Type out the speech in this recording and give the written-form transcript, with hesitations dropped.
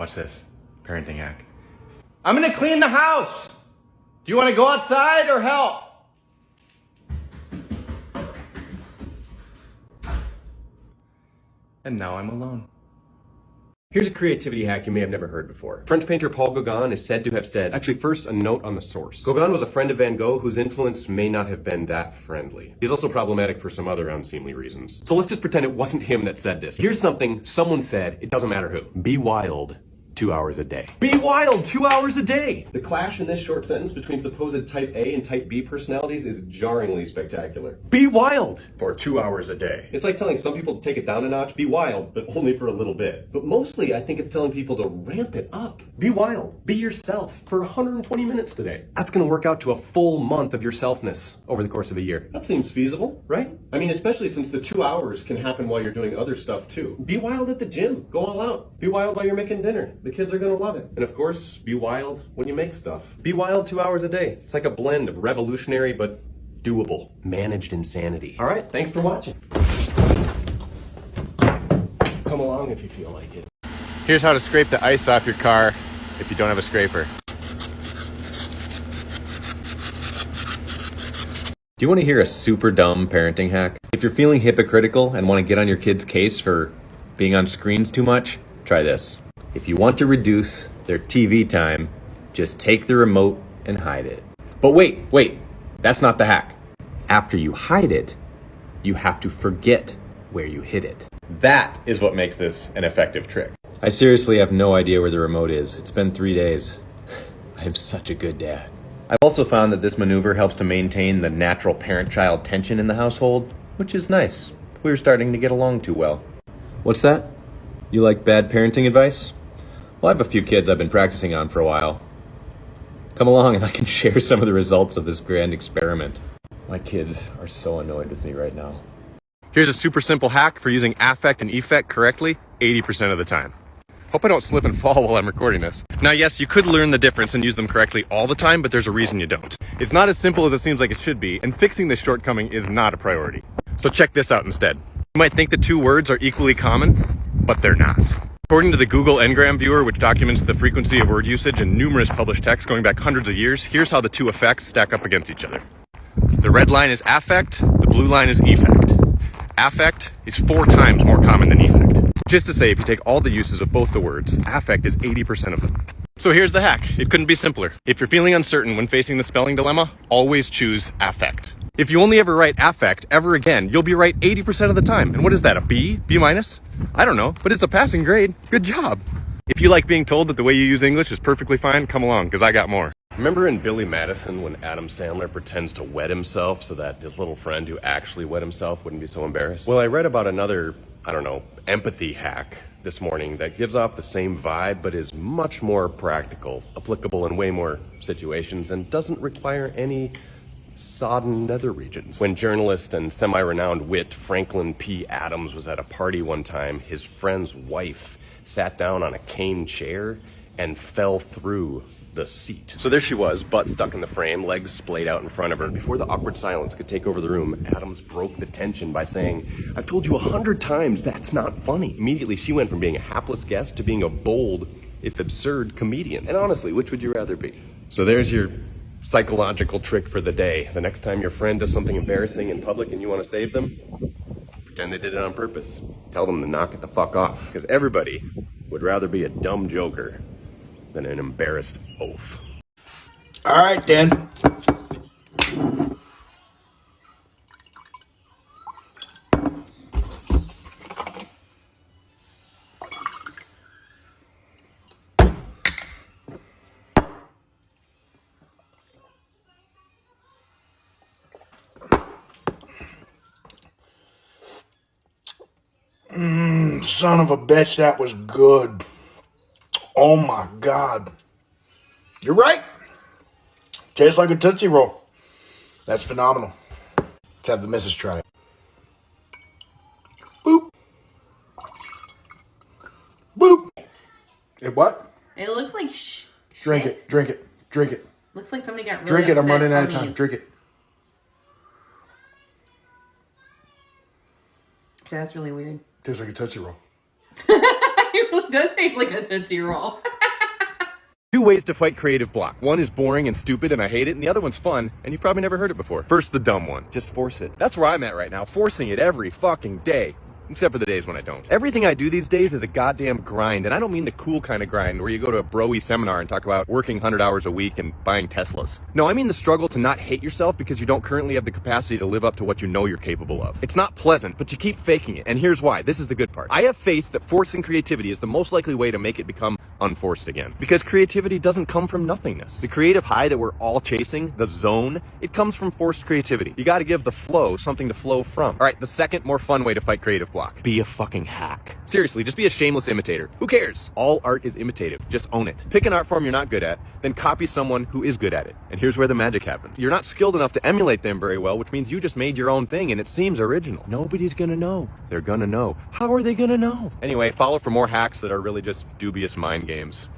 Watch this. Parenting hack. I'm gonna clean the house. Do you want to go outside or help? And now I'm alone. Here's a creativity hack you may have never heard before. French painter Paul Gauguin is said to have said, actually first a note on the source. Gauguin was a friend of Van Gogh whose influence may not have been that friendly. He's also problematic for some other unseemly reasons. So let's just pretend it wasn't him that said this. Here's something someone said, it doesn't matter who. Be wild 2 hours a day. Be wild 2 hours a day! The clash in this short sentence between supposed type A and type B personalities is jarringly spectacular. Be wild for 2 hours a day. It's like telling some people to take it down a notch, be wild, but only for a little bit. But mostly I think it's telling people to ramp it up. Be wild, be yourself for 120 minutes today. That's gonna work out to a full month of yourselfness over the course of a year. That seems feasible, right? I mean, especially since the 2 hours can happen while you're doing other stuff too. Be wild at the gym, go all out. Be wild while you're making dinner. The kids are gonna love it. And of course, be wild when you make stuff. Be wild 2 hours a day. It's like a blend of revolutionary but doable. Managed insanity. All right, thanks for watching. Come along if you feel like it. Here's how to scrape the ice off your car if you don't have a scraper. Do you want to hear a super dumb parenting hack? If you're feeling hypocritical and want to get on your kid's case for being on screens too much, try this. If you want to reduce their TV time, just take the remote and hide it. But wait, that's not the hack. After you hide it, you have to forget where you hid it. That is what makes this an effective trick. I seriously have no idea where the remote is. It's been 3 days. I am such a good dad. I've also found that this maneuver helps to maintain the natural parent-child tension in the household, which is nice. We're starting to get along too well. What's that? You like bad parenting advice? Well, I have a few kids I've been practicing on for a while. Come along and I can share some of the results of this grand experiment. My kids are so annoyed with me right now. Here's a super simple hack for using affect and effect correctly 80% of the time. Hope I don't slip and fall while I'm recording this. Now, yes, you could learn the difference and use them correctly all the time, but there's a reason you don't. It's not as simple as it seems like it should be, and fixing this shortcoming is not a priority. So check this out instead. You might think the two words are equally common, but they're not. According to the Google Ngram Viewer, which documents the frequency of word usage in numerous published texts going back hundreds of years, here's how the two effects stack up against each other. The red line is affect, the blue line is effect. Affect is 4 times more common than effect. Just to say, if you take all the uses of both the words, affect is 80% of them. So here's the hack. It couldn't be simpler. If you're feeling uncertain when facing the spelling dilemma, always choose affect. If you only ever write affect ever again, you'll be right 80% of the time. And what is that, a B? B minus? I don't know, but it's a passing grade. Good job. If you like being told that the way you use English is perfectly fine, come along, because I got more. Remember in Billy Madison when Adam Sandler pretends to wet himself so that his little friend who actually wet himself wouldn't be so embarrassed? Well, I read about another, empathy hack this morning that gives off the same vibe but is much more practical, applicable in way more situations, and doesn't require any sodden nether regions. When journalist and semi-renowned wit Franklin P. Adams was at a party one time, his friend's wife sat down on a cane chair and fell through the seat. So there she was, butt stuck in the frame, legs splayed out in front of her. Before the awkward silence could take over the room, Adams broke the tension by saying, "I've told you 100 times that's not funny." Immediately she went from being a hapless guest to being a bold, if absurd, comedian. And honestly, which would you rather be? So there's your psychological trick for the day. The next time your friend does something embarrassing in public and you want to save them, pretend they did it on purpose. Tell them to knock it the fuck off. Because everybody would rather be a dumb joker than an embarrassed oaf. All right, then. Son of a bitch, that was good. Oh my God. You're right. Tastes like a Tootsie Roll. That's phenomenal. Let's have the missus try it. Boop. Boop. It what? It looks like Drink it. Drink it. Drink it. Looks like somebody got really Drink it. I'm upset running out of on time. these. Drink it. That's really weird. Tastes like a Tootsie Roll. I really does taste like a Tootsie Roll. Two ways to fight creative block. One is boring and stupid and I hate it, and the other one's fun, and you've probably never heard it before. First, the dumb one. Just force it. That's where I'm at right now, forcing it every fucking day. Except for the days when I don't. Everything I do these days is a goddamn grind, and I don't mean the cool kind of grind where you go to a bro-y seminar and talk about working 100 hours a week and buying Teslas. No, I mean the struggle to not hate yourself because you don't currently have the capacity to live up to what you know you're capable of. It's not pleasant, but you keep faking it, and here's why. This is the good part. I have faith that forcing creativity is the most likely way to make it become unforced again. Because creativity doesn't come from nothingness. The creative high that we're all chasing, the zone, it comes from forced creativity. You gotta give the flow something to flow from. Alright, the second more fun way to fight creative block. Be a fucking hack. Seriously, just be a shameless imitator. Who cares? All art is imitative. Just own it. Pick an art form you're not good at, then copy someone who is good at it. And here's where the magic happens. You're not skilled enough to emulate them very well, which means you just made your own thing and it seems original. Nobody's gonna know. They're gonna know. How are they gonna know? Anyway, follow for more hacks that are really just dubious mind games.